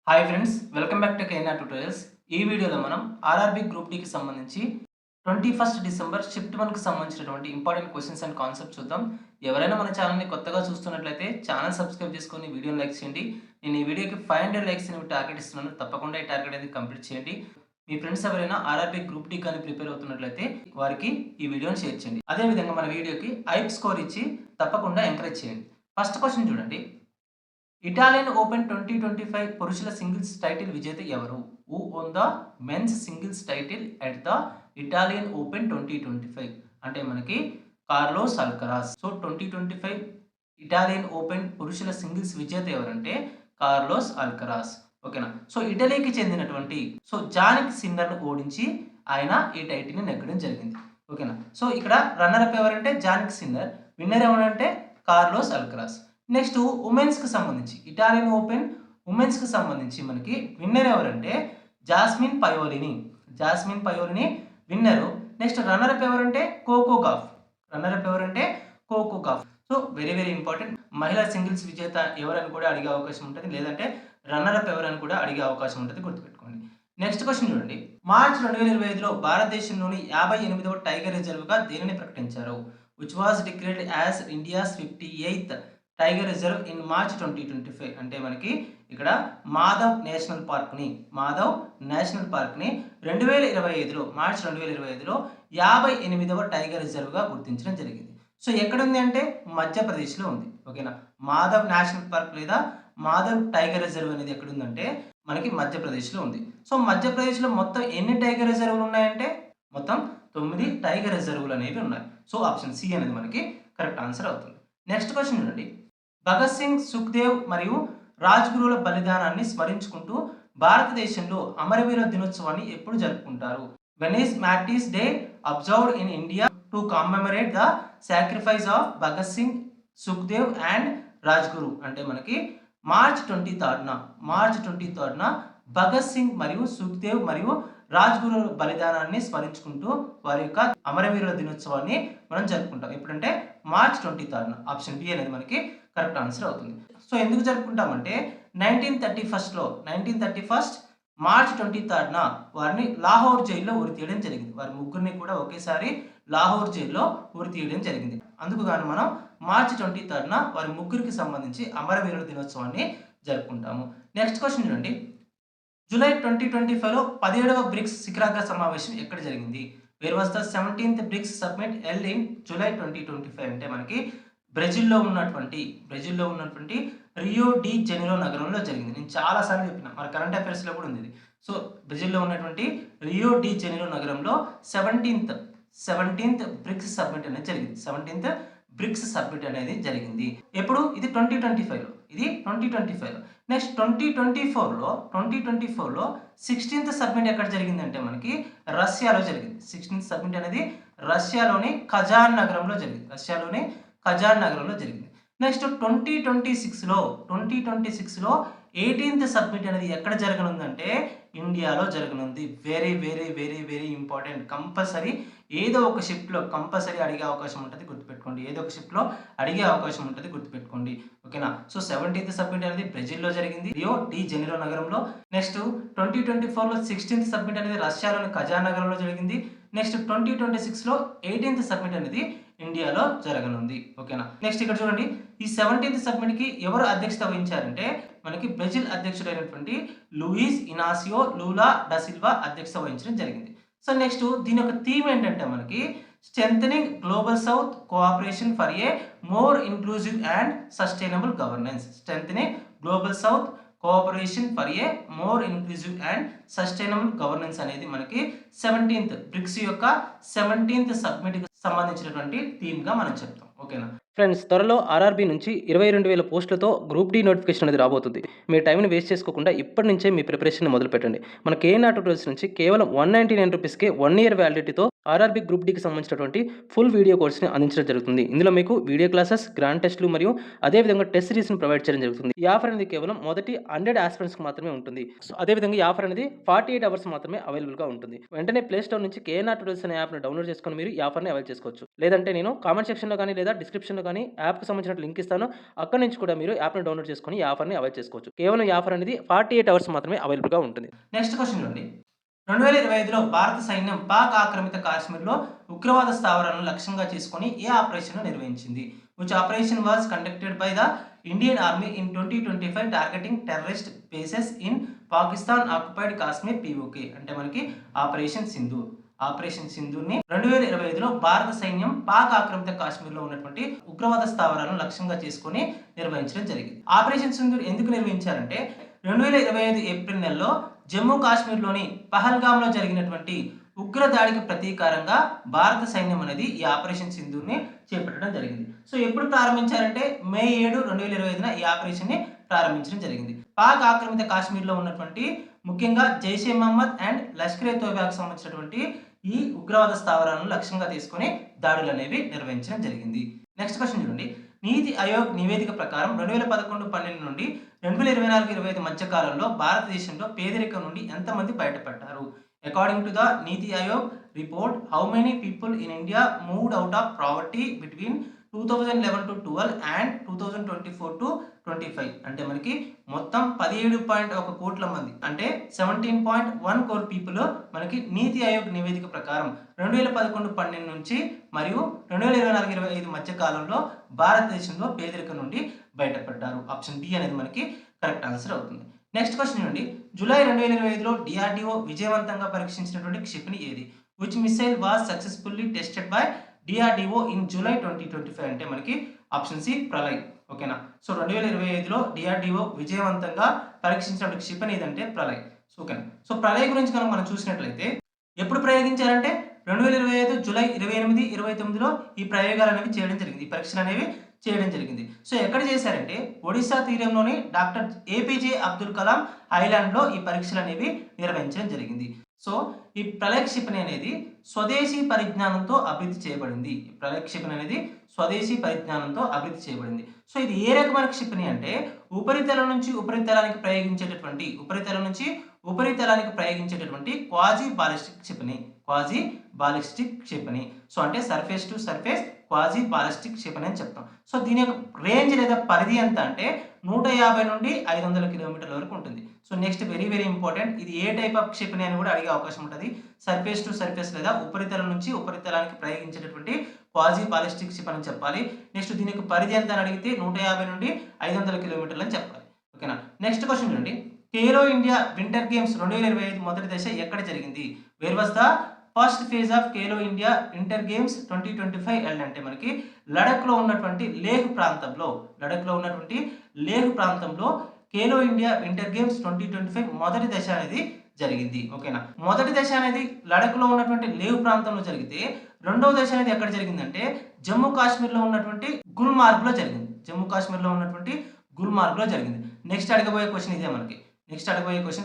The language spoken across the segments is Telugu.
Hi friends, welcome back to KNR tutorials. ఈ వీడియోలో మనం ఆర్ఆర్బీ గ్రూప్ డీకి సంబంధించి 21 డిసెంబర్ షిఫ్ట్ 1కి సంబంధించినటువంటి ఇంపార్టెంట్ క్వశ్చన్స్ అండ్ కాన్సెప్ట్ చూద్దాం. ఎవరైనా మన ఛానల్ని కొత్తగా చూస్తున్నట్లయితే ఛానల్ సబ్స్క్రైబ్ చేసుకొని వీడియోని లైక్ చేయండి. నేను ఈ వీడియోకి 500 లైక్స్ అనేవి టార్గెట్ ఇస్తున్నాను. తప్పకుండా ఈ టార్గెట్ అనేది కంప్లీట్ చేయండి. మీ ఫ్రెండ్స్ ఎవరైనా ఆర్ఆర్బీ గ్రూప్ డి కానీ ప్రిపేర్ అవుతున్నట్లయితే వారికి ఈ వీడియోని షేర్ చేయండి. అదేవిధంగా మన వీడియోకి ఐప్ స్కోర్ ఇచ్చి తప్పకుండా ఎంకరేజ్ చేయండి. ఫస్ట్ క్వశ్చన్ చూడండి. ఇటాలియన్ ఓపెన్ 2025 పురుషుల సింగిల్స్ టైటిల్ విజేత ఎవరు? Who won the men's singles title at the Italian Open 2025 అంటే మనకి Carlos Alcaraz. So 2025 Italian Open పురుషుల సింగిల్స్ విజేత ఎవరంటే కార్లోస్ అల్కరాస్. ఓకేనా. సో ఇటలీకి చెందినటువంటి జానిక్ సిన్నర్ను ఓడించి ఆయన ఈ టైటిల్ని నెగ్గడం జరిగింది. ఓకేనా. సో ఇక్కడ రన్నర్ అప్ ఎవరంటే జానిక్ సిన్నర్, విన్నర్ ఎవరంటే కార్లోస్ అల్కరాస్. నెక్స్ట్ ఉమెన్స్కి సంబంధించి ఇటాలియన్ ఓపెన్ ఉమెన్స్కి సంబంధించి మనకి విన్నర్ ఎవరంటే Jasmine Paolini winner. Next runner up ఎవరంటే Coco Gauff. So very very important. మహిళా సింగిల్స్ విజేత ఎవరని కూడా అడిగే అవకాశం ఉంటుంది, లేదంటే రన్నర్ అప్ ఎవరని కూడా అడిగే అవకాశం ఉంటుంది, గుర్తుపెట్టుకోండి. నెక్స్ట్ క్వశ్చన్ చూడండి. మార్చ్ 2025లో భారతదేశంలోని 58వ టైగర్ రిజర్వ్గా దేనిని ప్రకటించారు? Which was declared as India's 58th tiger reserve in March 2025 అంటే మనకి ఇక్కడ మాధవ్ నేషనల్ పార్క్ని 2025లో మార్చ్ 2025లో 58వ టైగర్ రిజర్వ్గా గుర్తించడం జరిగింది. సో ఎక్కడుంది అంటే మధ్యప్రదేశ్లో ఉంది. ఓకేనా. మాధవ్ నేషనల్ పార్క్ లేదా మాధవ్ టైగర్ రిజర్వ్ అనేది ఎక్కడుందంటే మనకి మధ్యప్రదేశ్లో ఉంది. సో మధ్యప్రదేశ్లో మొత్తం ఎన్ని టైగర్ రిజర్వులు ఉన్నాయంటే మొత్తం 9 టైగర్ రిజర్వులు అనేవి ఉన్నాయి. సో ఆప్షన్ సి అనేది మనకి కరెక్ట్ ఆన్సర్ అవుతుంది. నెక్స్ట్ క్వశ్చన్ చూడండి. భగత్ సింగ్, సుఖ్దేవ్ మరియు రాజ్గురుల బలిదానాన్ని స్మరించుకుంటూ భారతదేశంలో అమరవీర దినోత్సవాన్ని ఎప్పుడు జరుపుకుంటారు? When is మ్యాటిస్ day observed in India to commemorate the sacrifice of Bhagat Singh, Sukhdev and Rajguru అంటే మనకి మార్చ్ 23న భగత్ సింగ్ మరియు సుఖ్దేవ్ మరియు రాజ్గురు బలిదానాన్ని స్మరించుకుంటూ వారి యొక్క అమరవీరుల దినోత్సవాన్ని మనం జరుపుకుంటాం. ఎప్పుడంటే మార్చ్ 23న. ఆప్షన్ బి అనేది మనకి కరెక్ట్ ఆన్సర్ అవుతుంది. సో ఎందుకు జరుపుకుంటామంటే 1931 మార్చ్ 23న వారిని లాహోర్ జైల్లో ఉరి తీయడం జరిగింది. వారి ముగ్గురిని కూడా ఒకేసారి లాహోర్ జైల్లో ఉరి తీయడం జరిగింది. అందుకు గాను మనం మార్చి 23న వారి ముగ్గురికి సంబంధించి అమరవీరుల దినోత్సవాన్ని జరుపుకుంటాము. నెక్స్ట్ క్వశ్చన్ చూడండి. జూలై 2025లో 17వ బ్రిక్స్ శిఖరాగ్ర సమావేశం ఎక్కడ జరిగింది? Where was the 17th bricks summit held in July 2025 అంటే మనకి బ్రెజిల్లో ఉన్నటువంటి రియో డి జెనిరో నగరంలో జరిగింది. నేను చాలాసార్లు చెప్పిన, మన కరెంట్ అఫైర్స్లో కూడా ఉంది ఇది. సో బ్రెజిల్లో ఉన్నటువంటి రియో డి జెనిరో నగరంలో 17th బ్రిక్స్ సబ్మిట్ అనేది జరిగింది. 17th బ్రిక్స్ సబ్మిట్ అనేది జరిగింది. ఎప్పుడు? ఇది 2025లో. నెక్స్ట్ 2024లో 16th సబ్మిట్ ఎక్కడ జరిగిందంటే మనకి రష్యాలో జరిగింది. 16th సబ్మిట్ అనేది రష్యాలోని కజాన్ నగరంలో జరిగింది. నెక్స్ట్ 2026లో 18th సబ్మిట్ అనేది ఎక్కడ జరగనుందంటే ఇండియాలో జరగనుంది. Very very very very important. Compulsory ఏదో ఒక షిఫ్ట్లో కంపల్సరీ అడిగే అవకాశం ఉంటుంది, గుర్తుపెట్టుకోండి. ఓకేనా. సో 17th సబ్మిట్ అనేది బ్రెజిల్లో జరిగింది, రియో డి జెనిరో నగరంలో. నెక్స్ట్ 2024లో 16th సబ్మిట్ అనేది రష్యాలోని కజాన్ నగరంలో జరిగింది. నెక్స్ట్ 2026లో 18th సబ్మిట్ అనేది ఇండియాలో జరగనుంది. ఓకేనా. నెక్స్ట్ ఇక్కడ చూడండి. ఈ 17th సబ్మిట్కి ఎవరు అధ్యక్షత వహించారంటే మనకి బ్రెజిల్ అధ్యక్షుడైనటువంటి Luis Inacio Lula da Silva అధ్యక్షత వహించడం జరిగింది. సో నెక్స్ట్ దీని యొక్క థీమ్ ఏంటంటే మనకి strengthening global south cooperation for a more inclusive and sustainable governance. Strengthening global south cooperation for a more inclusive and sustainable governance అనేది మనకి 17th బ్రిక్స్ యొక్క 17th సబ్మిట్కి సంబంధించినటువంటి థీమ్గా మనం చెప్తాం. ఓకేనా ఫ్రెండ్స్, త్వరలో ఆర్ఆర్బీ నుంచి 22,000 పోస్టులతో గ్రూప్ డి నోటిఫికేషన్ అనేది రాబోతుంది. మీ టైంని వేస్ట్ చేసుకోకుండా ఇప్పటి నుంచే మీ ప్రిపరేషన్ మొదలు పెట్టండి. మన కేఎన్ఆర్ ట్యూటోరియల్స్ నుంచి కేవలం 199 రూపీస్కే 1 year వ్యాలిడిటీతో ఆర్ఆర్బీ గ్రూప్ డికి సంబంధించినటువంటి ఫుల్ వీడియో కోర్స్ని అందించడం జరుగుతుంది. ఇందులో మీకు వీడియో క్లాసెస్, గ్రాండ్ టెస్టులు మరియు అదేవిధంగా టెస్ట్ సిరీస్ని ప్రొవైడ్ చేయడం జరుగుతుంది. ఈ ఆఫర్ అనేది కేవలం మొదటి 100 ఆస్పిరెంట్స్కి మాత్రమే ఉంటుంది. సో అదేవిధంగా ఈ ఆఫర్ అనేది 48 hours మాత్రమే అవైలబుల్గా ఉంటుంది. వెంటనే ప్లే స్టోర్ నుంచి కేఎన్ఆర్ ట్యూటోరియల్స్ అనే యాప్ను డౌన్లోడ్ చేసుకొని మీరు ఈ ఆఫర్ని అవైల్ చేసుకోవచ్చు. లేదంటే నేను కామెంట్ సెక్షన్లో కానీ లేదా లేదా డిస్క్రిప్షన్‌లో కానీ యాప్‌కి సంబంధించిన లింక్ ఇస్తాను. అక్కడి నుంచి కూడా మీరు యాప్‌ని డౌన్‌లోడ్ చేసుకొని ఈ ఆఫర్‌ని అవైల్ చేసుకోవచ్చు. కేవలం ఈ ఆఫర్ అనేది 48 అవర్స్ మాత్రమే అవైలబుల్‌గా ఉంటుంది. నెక్స్ట్ క్వెషన్ చూడండి. 2025లో భారత సైన్యం పాక్ ఆక్రమిత కాశ్మీర్‌లో ఉగ్రవాద స్థావరాలను లక్ష్యంగా చేసుకొని ఏ ఆపరేషన్‌ను నిర్వహించింది? Which operation was conducted by the Indian army in 2025 targeting terrorist bases in Pakistan occupied Kashmir PoK. అంటే మనకి ఆపరేషన్ సింధూర్. ఆపరేషన్ సింధూర్‌ని 2025లో భారత సైన్యం పాక్ ఆక్రమిత కాశ్మీర్‌లో ఉన్నటువంటి ఉగ్రవాద స్థావరాలను లక్ష్యంగా చేసుకొని నిర్వహించడం జరిగింది. ఆపరేషన్ సింధూర్ ఎందుకు నిర్వహించారంటే 2025 ఏప్రిల్ నెలలో జమ్మూ కాశ్మీర్‌లోని పహల్గామ్‌లో జరిగినటువంటి ఉగ్ర దాడికి ప్రతీకారంగా భారత సైన్యం అనేది ఈ ఆపరేషన్ సింధూర్‌ని చేపట్టడం జరిగింది. సో ఎప్పుడు ప్రారంభించారంటే మే 7, 2025న ఈ ఆపరేషన్‌ని ప్రారంభించడం జరిగింది. పాక్ ఆక్రమిత కాశ్మీర్‌లో ఉన్నటువంటి ముఖ్యంగా జైషే మహమ్మద్ అండ్ లష్కర్ ఎ తోయిబాకి సంబంధించినటువంటి ఈ ఉగ్రవాద స్థావరాలను లక్ష్యంగా తీసుకొని దాడులు అనేవి నిర్వహించడం జరిగింది. నెక్స్ట్ క్వెషన్ చూడండి. నీతి ఆయోగ్ నివేదిక ప్రకారం 2011-12 నుండి 2024-25 మధ్య కాలంలో భారతదేశంలో పేదరికం నుండి ఎంతమంది బయటపడ్డారు? According to the NITI Aayog report, how many people in India moved out of poverty between 2011-12 and 2024-25 అంటే మనకి మొత్తం 17.1 కోట్ల మంది అంటే 17.1 కోర్ పీపుల్ మనకి నీతి ఆయోగ్ నివేదిక ప్రకారం 2011-12 నుంచి మరియు 2024-25 మధ్య కాలంలో భారతదేశంలో పేదరికం నుండి బయటపడ్డారు. ఆప్షన్ బి అనేది మనకి కరెక్ట్ ఆన్సర్ అవుతుంది. నెక్స్ట్ క్వశ్చన్ నుండి జూలై 2025లో డిఆర్డిఓ విజయవంతంగా పరీక్షించినటువంటి క్షిపణి ఏది? Which missile was successfully tested by DRDO in July 2025 అంటే మనకి ఆప్షన్ సి ప్రళయ్. ఓకేనా. సో 2025లో డిఆర్డిఓ విజయవంతంగా పరీక్షించినటువంటి క్షిపణి ఏదంటే ప్రళయ్. ఓకేనా. సో ప్రళయ్ గురించి కనుక మనం చూసినట్లయితే ఎప్పుడు ప్రయోగించారంటే 2025 జూలై 28, 29లో ఈ ప్రయోగాలు అనేవి చేయడం జరిగింది. ఈ పరీక్షలు అనేవి చేయడం జరిగింది. సో ఎక్కడ చేశారంటే ఒడిశా తీరంలోని డాక్టర్ ఏపీజే అబ్దుల్ కలాం ఐలాండ్‌లో ఈ పరీక్షలు అనేవి నిర్వహించడం జరిగింది. సో ఈ ప్రళయ్ క్షిపణి అనేది స్వదేశీ పరిజ్ఞానంతో అభివృద్ధి చేయబడింది. ఈ ప్రళయ్ క్షిపణి అనేది స్వదేశీ పరిజ్ఞానంతో అభివృద్ధి చేయబడింది. సో ఇది ఏ రకమైన క్షిపణి అంటే ఉపరితలం నుంచి ఉపరితలానికి ప్రయోగించేటటువంటి క్వాజీ బాలిస్టిక్ క్షిపణి. క్వాజీ బాలిస్టిక్ క్షిపణి. సో అంటే surface to surface quasi ballistic క్షిపణి అని చెప్తాం. సో దీని యొక్క రేంజ్ లేదా పరిధి ఎంత అంటే 150 నుండి 500 కిలోమీటర్ల వరకు ఉంటుంది. సో నెక్స్ట్ వెరీ ఇంపార్టెంట్, ఇది ఏ టైప్ ఆఫ్ క్షిపణి అని కూడా అడిగే అవకాశం ఉంటుంది. సర్ఫేస్ టు సర్ఫేస్ లేదా ఉపరితలం నుంచి ఉపరితలానికి ప్రయోగించేటటువంటి క్వాజీ బాలిస్టిక్ క్షిపణి అని చెప్పాలి. నెక్స్ట్ దీని యొక్క పరిధి ఎంత అని అడిగితే 150 నుండి 500 కిలోమీటర్లు అని చెప్పాలి. ఓకేనా. నెక్స్ట్ క్వశ్చన్ చూడండి. ఖేలో ఇండియా వింటర్ గేమ్స్ 2025 మొదటి దశ ఎక్కడ జరిగింది? Where was the first phase of Khelo India winter games 2025 held అంటే మనకి లడఖ్లో ఉన్నటువంటి లేహ్ ప్రాంతంలో ఖేలో ఇండియా వింటర్ గేమ్స్ 2025 మొదటి దశ అనేది జరిగింది. ఓకేనా. మొదటి దశ అనేది లడఖ్లో ఉన్నటువంటి లేహ్ ప్రాంతంలో జరిగితే రెండవ దశ అనేది ఎక్కడ జరిగిందంటే జమ్మూ కాశ్మీర్లో ఉన్నటువంటి గుల్మార్గ్లో జరిగింది. నెక్స్ట్ అడగబోయే క్వశ్చన్ ఇదే మనకి.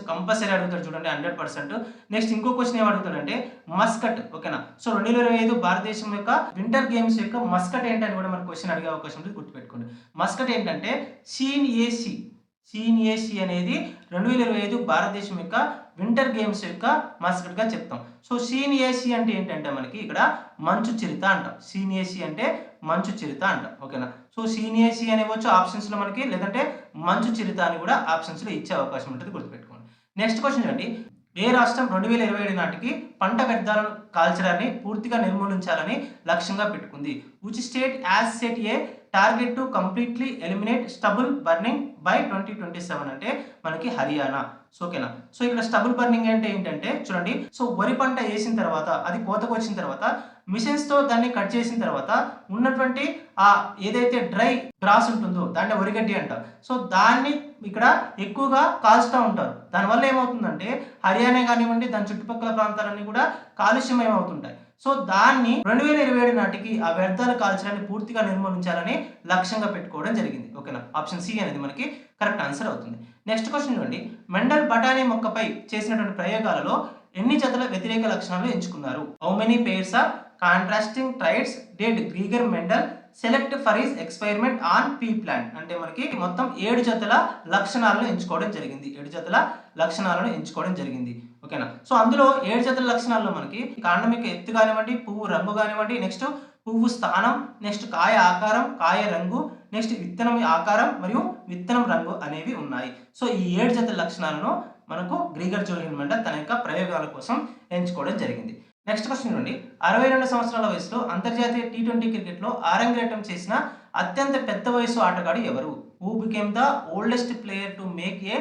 కంపల్సరీ అడుగుతాడు చూడండి 100%. నెక్స్ట్ ఇంకో క్వశ్చన్ ఏం అడుగుతాడంటే మస్కట్. ఓకేనా. సో 2025 భారతదేశం యొక్క వింటర్ గేమ్స్ యొక్క మస్కట్ ఏంటని కూడా మనకు క్వశ్చన్ అడిగే అవకాశం ఉంటుంది. గుర్తుపెట్టుకోండి. మస్కట్ ఏంటంటే షీన్ ఏసీ అనేది 2025 భారతదేశం యొక్క వింటర్ గేమ్స్ యొక్క మస్కట్ గా చెప్తాం. సో షీన్ ఏసీ అంటే ఏంటంటే మనకి ఇక్కడ మంచు చిరుత అంటాం. ఓకేనా. సో షీన్ ఏసీ అనేవచ్చు ఆప్షన్స్ లో మనకి, లేదంటే మంచు చిరుత అని కూడా ఆప్షన్స్ లో ఇచ్చే అవకాశం ఉంటుంది. గుర్తుపెట్టుకోండి. నెక్స్ట్ క్వశ్చన్ చూడండి. ఏ రాష్ట్రం 2027 నాటికి పంట వ్యర్థాలను కాల్చడాన్ని పూర్తిగా నిర్మూలించాలని లక్ష్యంగా పెట్టుకుంది? Which state has set A target to completely eliminate stubble burning by 2027 అంటే మనకి హర్యానా. ఓకేనా. సో ఇక్కడ స్టబుల్ బర్నింగ్ అంటే ఏంటంటే చూడండి. సో వరి పంట వేసిన తర్వాత అది కోతకు వచ్చిన తర్వాత మిషన్స్ తో దాన్ని కట్ చేసిన తర్వాత ఉన్నటువంటి ఆ ఏదైతే డ్రై గ్రాస్ ఉంటుందో దాన్ని వరిగడ్డి అంటారు. సో దాన్ని ఇక్కడ ఎక్కువగా కాల్చుతూ ఉంటారు. దానివల్ల ఏమవుతుందంటే హర్యానా కానివ్వండి దాని చుట్టుపక్కల ప్రాంతాలన్నీ కూడా కాలుష్యమయమవుతుంటాయి. సో దాన్ని 2027 నాటికి ఆ వ్యర్థాలు కాల్చడాన్ని పూర్తిగా నిర్మూలించాలని లక్ష్యంగా పెట్టుకోవడం జరిగింది. ఓకేనా. ఆప్షన్ సి అనేది మనకి కరెక్ట్ ఆన్సర్ అవుతుంది. నెక్స్ట్ క్వశ్చన్ చూడండి. మెండల్ బఠానీ మొక్కపై చేసినటువంటి ప్రయోగాలలో ఎన్ని జతల వ్యతిరేక లక్షణాలు ఎంచుకున్నారు? How many pairs of contrasting traits did Gregor Mendel select for his experiment on pea plant అంటే మనకి మొత్తం 7 జతల లక్షణాలను ఎంచుకోవడం జరిగింది. ఓకేనా. సో అందులో 7 జతల లక్షణాల్లో మనకి కాండం యొక్క ఎత్తు కానివ్వండి, పువ్వు రంగు కానివ్వండి, నెక్స్ట్ పువ్వు స్థానం, నెక్స్ట్ కాయ ఆకారం, కాయ రంగు, నెక్స్ట్ విత్తనం ఆకారం మరియు విత్తనం రంగు అనేవి ఉన్నాయి. సో ఈ 7 జతల లక్షణాలను మనకు గ్రీగర్ జోహెన్ మెండల్ తన యొక్క ప్రయోగాల కోసం ఎంచుకోవడం జరిగింది. నెక్స్ట్ క్వశ్చన్ చూడండి. 62 సంవత్సరాల వయసులో అంతర్జాతీయ టీ20 క్రికెట్లో అరంగేట్రం చేసిన అత్యంత పెద్ద వయసు ఆటగాడు ఎవరు? Who became the oldest player to make a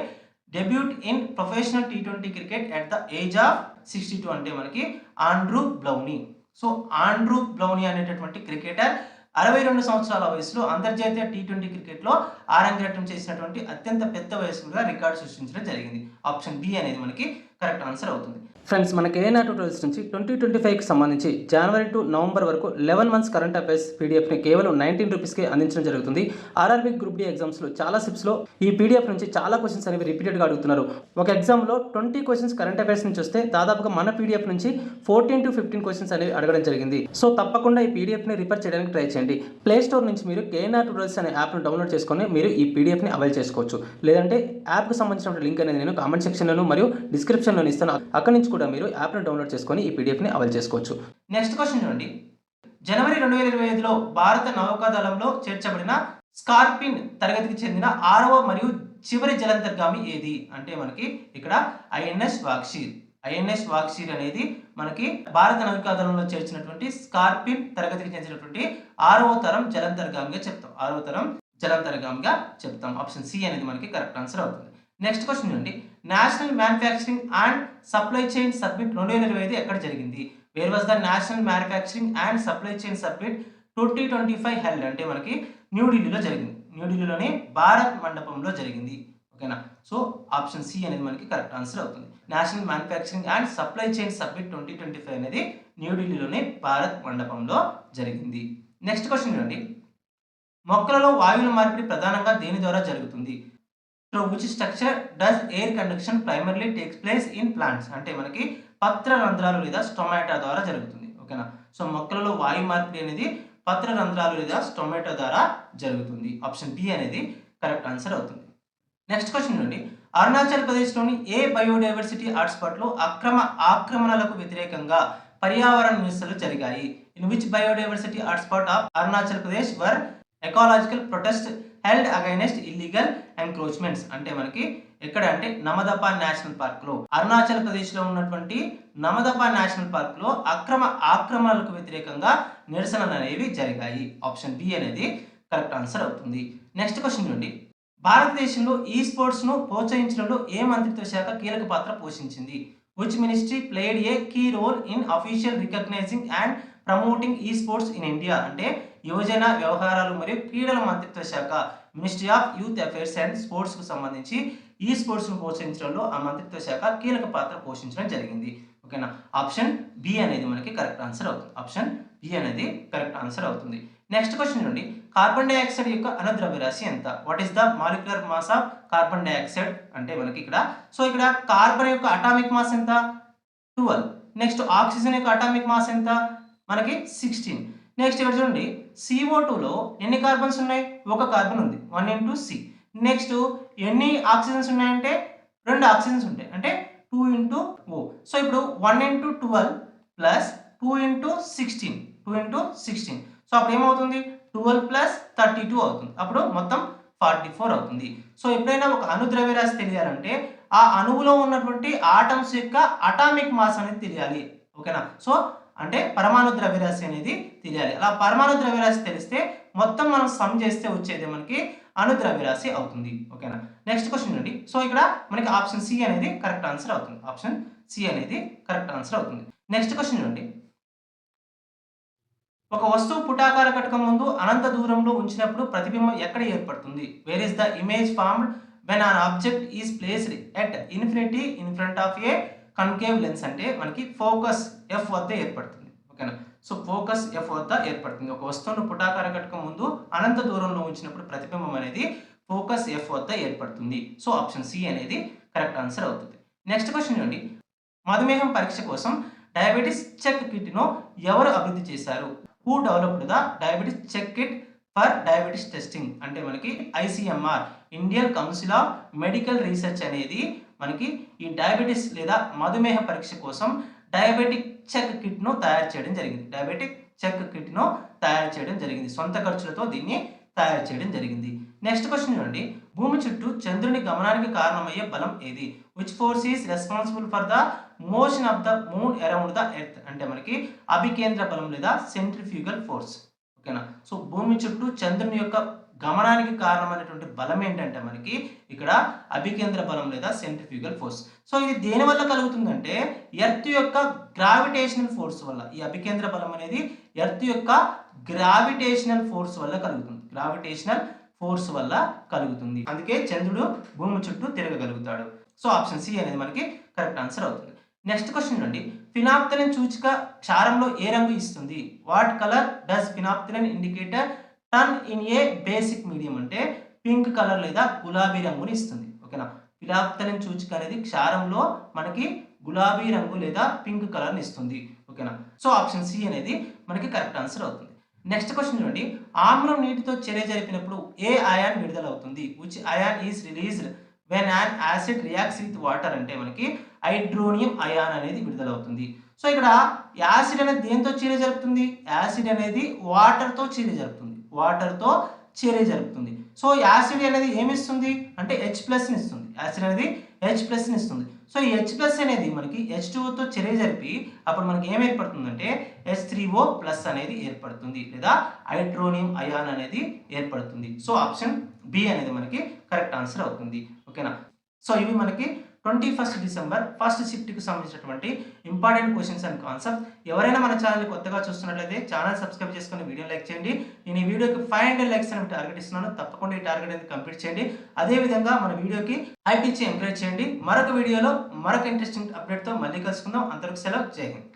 debut in professional T20 cricket at the age of 62 అంటే మనకి ఆండ్రూ బ్లౌనీ. సో ఆండ్రూ బ్లౌనీ అనేటటువంటి క్రికెటర్ 62 సంవత్సరాల వయసులో అంతర్జాతీయ టీ20 క్రికెట్లో అరంగేట్రం చేసినటువంటి అత్యంత పెద్ద వయసుగా రికార్డు సృష్టించడం జరిగింది. ఆప్షన్ బి అనేది మనకి కరెక్ట్ ఆన్సర్ అవుతుంది. ఫ్రెండ్స్, మనకి ఏఎన్ఆ ట్యూటోరియల్స్ నుంచి 2025కి సంబంధించి జనవరి టు నవంబర్ వరకు 11 మంత్స్ కరెంట్ అఫైర్స్ పీడిఎఫ్ని కేవలం 19 రూపీస్కే అందించడం జరుగుతుంది. ఆర్ఆర్బీ గ్రూప్ డి ఎగ్జామ్స్లో చాలా సిప్స్లో ఈ పీడిఎఫ్ నుంచి చాలా క్వశ్చన్స్ అనేవి రిపీటెడ్గా అడుగుతున్నారు. ఒక ఎగ్జామ్లో 20 క్వశ్చన్స్ కరెంట్ అఫైర్స్ నుంచి వస్తే దాదాపుగా మన పీడిఎఫ్ నుంచి 14 to 15 క్వశ్చన్స్ అనేవి అడగడం జరిగింది. సో తప్పకుండా ఈ పీడిఎఫ్ని రిఫర్ చేయడానికి ట్రై చేయండి. ప్లే స్టోర్ నుంచి మీరు కేఎన్ఆర్ ట్యూటోరియల్స్ అనే యాప్ను డౌన్లోడ్ చేసుకొని మీరు ఈ పీడిఎఫ్ని అవైల్ చేసుకోవచ్చు. లేదంటే యాప్కి సంబంధించిన లింక్ అనేది నేను కామెంట్ సెక్షన్లో మరియు డిస్క్రిప్షన్లో ఇస్తాను. అక్కడి నుంచి కూడా మీరు యాప్ను డౌన్లోడ్ చేసుకొని ఈ పీడిఎఫ్ని అవైల్ చేసుకోవచ్చు. నెక్స్ట్ క్వశ్చన్ చూడండి. జనవరి 2025లో భారత నౌకాదళంలో చేర్చబడిన స్కార్పిన్ తరగతికి చెందిన 6వ మరియు చివరి జలంతర్గామి ఏది? అంటే మనకి ఇక్కడ ఐఎన్ఎస్ వాక్షీర్. ఐఎన్ఎస్ వాక్షీర్ అనేది మనకి భారత నౌకాదళంలో చేర్చినటువంటి స్కార్పిన్ తరగతికి చెందినటువంటి 6వ తరం జలంతర్గామిగా చెప్తాం. 6వ తరం జలంతర్గామిగా చెప్తాం. ఆప్షన్ సి అనేది మనకి కరెక్ట్ ఆన్సర్ అవుతుంది. నెక్స్ట్ క్వశ్చన్ చూడండి. National manufacturing and supply chain submit 2025 ఎక్కడ జరిగింది? Where was the national manufacturing and supply chain submit 2025 held? అంటే మనకి న్యూఢిల్లీలో జరిగింది. న్యూఢిల్లీలోని భారత్ మండపంలో జరిగింది. ఓకేనా? సో ఆప్షన్ సి అనేది మనకి కరెక్ట్ ఆన్సర్ అవుతుంది. National manufacturing and supply chain submit 2025 అనేది న్యూఢిల్లీలోని భారత్ మండపంలో జరిగింది. నెక్స్ట్ క్వశ్చన్ చూడండి. మొక్కలలో వాయువుల మార్పిడి ప్రధానంగా దేని ద్వారా జరుగుతుంది? Through which structure does air conduction primarily takes place in plants? అంటే మనకి పత్ర రంధ్రాలు లేదా స్టొమాటా ద్వారా జరుగుతుంది. ఓకేనా? సో మొక్కలలో వాయు మార్పిడి అనేది పత్ర రంధ్రాలు లేదా స్టొమాటా ద్వారా జరుగుతుంది. ఆప్షన్ బి అనేది కరెక్ట్ ఆన్సర్ అవుతుంది. నెక్స్ట్ క్వశ్చన్ నుండి. అరుణాచల్ ప్రదేశ్లోని ఏ బయోడైవర్సిటీ హాట్స్పాట్లో ఆక్రమణలకు వ్యతిరేకంగా పర్యావరణ నిరసనలు జరిగాయి? In which biodiversity hotspot of Arunachal Pradesh were ecological protest held against illegal encroachments? అంటే మనకి ఎక్కడ అంటే నమదపా నేషనల్ పార్క్ లో, అరుణాచల్ ప్రదేశ్ లో ఉన్నటువంటి నమదపా నేషనల్ పార్క్ లో ఆక్రమణలకు వ్యతిరేకంగా నిరసనలు అనేవి జరిగాయి. ఆప్షన్ బి అనేది కరెక్ట్ ఆన్సర్ అవుతుంది. నెక్స్ట్ క్వశ్చన్ నుండి. భారతదేశంలో ఈ స్పోర్ట్స్ ను ప్రోత్సహించడంలో ఏ మంత్రిత్వ శాఖ కీలక పాత్ర పోషించింది? Which ministry played a key role in official recognizing and promoting ఈ స్పోర్ట్స్ ఇన్ ఇండియా? అంటే యువజన వ్యవహారాలు మరియు క్రీడల మంత్రిత్వ శాఖ, ministry of youth affairs and sports కు సంబంధించి ఈ స్పోర్ట్స్ ను ప్రోత్సహించడంలో ఆ మంత్రిత్వ శాఖ కీలక పాత్ర పోషించడం జరిగింది. ఓకేనా? ఆప్షన్ బి అనేది మనకి కరెక్ట్ ఆన్సర్ అవుతుంది. ఆప్షన్ బి అనేది కరెక్ట్ ఆన్సర్ అవుతుంది. నెక్స్ట్ క్వశ్చన్ నుండి. కార్బన్ డైఆక్సైడ్ యొక్క అణుద్రవ్య రాశి ఎంత? What is the molecular mass of carbon dioxide? అంటే మనకి ఇక్కడ కార్బన్ యొక్క అటామిక్ మాస్ ఎంత? 12. నెక్స్ట్ ఆక్సిజన్ యొక్క అటామిక్ మాస్ ఎంత? మనకి 16. నెక్స్ట్ ఇక్కడ చూడండి. CO2లో ఎన్ని కార్బన్స్ ఉన్నాయి? ఒక కార్బన్ ఉంది, 1 into C. నెక్స్ట్ ఎన్ని ఆక్సిజన్స్ ఉన్నాయంటే 2 ఆక్సిజన్స్ ఉంటాయి, అంటే 2 into O. సో ఇప్పుడు 1 into 12 plus 2 into 16, 2 into 16. So అప్పుడు ఏమవుతుంది? 12 ప్లస్ 32 అవుతుంది. అప్పుడు మొత్తం 44 అవుతుంది. సో ఎప్పుడైనా ఒక అణుద్రవ్య రాశి తెలియాలంటే ఆ అణువులో ఉన్నటువంటి ఆటమ్స్ యొక్క అటామిక్ మాస్ అనేది తెలియాలి. ఓకేనా? సో అంటే పరమాణు ద్రవ్యరాశి అనేది తెలియాలి. అలా పరమాణు ద్రవ్యరాశి తెలిస్తే మొత్తం మనం సమ్ చేస్తే వచ్చేది మనకి అణు ద్రవ్యరాశి అవుతుంది. ఓకేనా? నెక్స్ట్ క్వశ్చన్ అండి. సో ఇక్కడ మనకి ఆప్షన్ సి అనేది కరెక్ట్ ఆన్సర్ అవుతుంది. ఆప్షన్ సి అనేది కరెక్ట్ ఆన్సర్ అవుతుంది. నెక్స్ట్ క్వశ్చన్ అండి. ఒక వస్తువు పుటాకార కటకం ముందు అనంత దూరంలో ఉంచినప్పుడు ప్రతిబింబం ఎక్కడ ఏర్పడుతుంది? Where is the image formed when an object is placed at infinity in front of a concave lens? అంటే మనకి ఫోకస్ F వద్ద ఏర్పడుతుంది. ఓకేనా? సో ఫోకస్ F వద్ద ఏర్పడుతుంది. ఒక వస్తువును పుటాకార కటకం ముందు అనంత దూరంలో ఉంచినప్పుడు ప్రతిబింబం అనేది ఫోకస్ F వద్ద ఏర్పడుతుంది. సో ఆప్షన్ సి అనేది కరెక్ట్ ఆన్సర్ అవుతుంది. నెక్స్ట్ క్వశ్చన్ చూడండి. మధుమేహం పరీక్ష కోసం డయాబెటిస్ చెక్ కిట్ ను ఎవరు అభివృద్ధి చేశారు? Who developed the diabetes check kit for diabetes testing? అంటే మనకి ICMR, Indian Council of Medical Research అనేది మనకి ఈ డయాబెటిస్ లేదా మధుమేహ పరీక్ష కోసం డయాబెటిక్ చెక్ కిట్ ను తయారు చేయడం జరిగింది. డయాబెటిక్ చెక్ కిట్ ను తయారు చేయడం జరిగింది. సొంత ఖర్చులతో దీన్ని తయారు చేయడం జరిగింది. నెక్స్ట్ క్వశ్చన్ చూడండి. భూమి చుట్టూ చంద్రుని గమనానికి కారణమయ్యే బలం ఏది? Which force is responsible for the motion of the moon around the earth? అంటే మనకి అభికేంద్ర బలం లేదా సెంట్రిఫ్యూగల్ ఫోర్స్. ఓకేనా. సో భూమి చుట్టూ చంద్రుని యొక్క గమనానికి కారణమైనటువంటి బలం ఏంటంటే మనకి ఇక్కడ అభికేంద్ర బలం లేదా సెంట్రిఫ్యూగల్ ఫోర్స్. సో ఇది దేని వల్ల కలుగుతుందంటే ఎర్త్ యొక్క గ్రావిటేషనల్ ఫోర్స్ వల్ల. ఈ అభికేంద్ర బలం అనేది ఎర్త్ యొక్క గ్రావిటేషనల్ ఫోర్స్ వల్ల కలుగుతుంది. గ్రావిటేషనల్ ఫోర్స్ వల్ల కలుగుతుంది. అందుకే చంద్రుడు భూమి చుట్టూ తిరగగలుగుతాడు. సో ఆప్షన్ సి అనేది మనకి కరెక్ట్ ఆన్సర్ అవుతుంది. నెక్స్ట్ క్వశ్చన్ చూడండి. ఫినాప్థలిన్ సూచిక క్షారంలో ఏ రంగు ఇస్తుంది? What colour does phenolphthalein indicator turn in a basic medium? అంటే పింక్ కలర్ లేదా గులాబీ రంగుని ఇస్తుంది. ఓకేనా. ఫినాప్థలిన్ సూచిక అనేది క్షారంలో మనకి గులాబీ రంగు లేదా పింక్ కలర్ని ఇస్తుంది. ఓకేనా. సో ఆప్షన్ సి అనేది మనకి కరెక్ట్ ఆన్సర్ అవుతుంది. నెక్స్ట్ క్వశ్చన్ చూడండి. ఆమ్లం నీటితో చర్య జరిపినప్పుడు ఏ అయాన్ విడుదలవుతుంది? Which ion is released when an acid reacts with water? అంటే మనకి హైడ్రోనియం అయాన్ అనేది విడుదలవుతుంది. సో ఇక్కడ యాసిడ్ అనేది దేంతో చర్య జరుపుతుంది? యాసిడ్ అనేది వాటర్తో చర్య జరుపుతుంది. వాటర్తో చర్య జరుపుతుంది. సో యాసిడ్ అనేది ఏమిస్తుంది అంటే H+ని ఇస్తుంది. యాసిడ్ అనేది H+ని ఇస్తుంది. సో ఈ H+ అనేది మనకి H2ఓతో చర్య జరిపి అప్పుడు మనకి ఏం ఏర్పడుతుందంటే H3O+ అనేది ఏర్పడుతుంది లేదా హైడ్రోనియం అయాన్ అనేది ఏర్పడుతుంది. సో ఆప్షన్ బి అనేది మనకి కరెక్ట్ ఆన్సర్ అవుతుంది. ఓకేనా. సో ఇవి మనకి 21 డిసెంబర్ ఫస్ట్ షిఫ్ట్కి సంబంధించినటువంటి ఇంపార్టెంట్ క్వశ్చన్స్ అండ్ కాన్సెప్ట్. ఎవరైనా మన ఛానల్ని కొత్తగా చూస్తున్నట్లయితే ఛానల్ సబ్స్క్రైబ్ చేసుకుని వీడియో లైక్ చేయండి. నేను ఈ వీడియోకి 500 లైక్స్ అని టార్గెట్ ఇస్తున్నాను. తప్పకుండా ఈ టార్గెట్ అనేది కంప్లీట్ చేయండి. అదేవిధంగా మన వీడియోకి హైప్ ఇచ్చి ఎంకరేజ్ చేయండి. మరొక వీడియోలో మరొక ఇంట్రెస్టింగ్ అప్డేట్తో మళ్ళీ కలుసుకుందాం. అంతవరకు సెలవు. జై హింద్.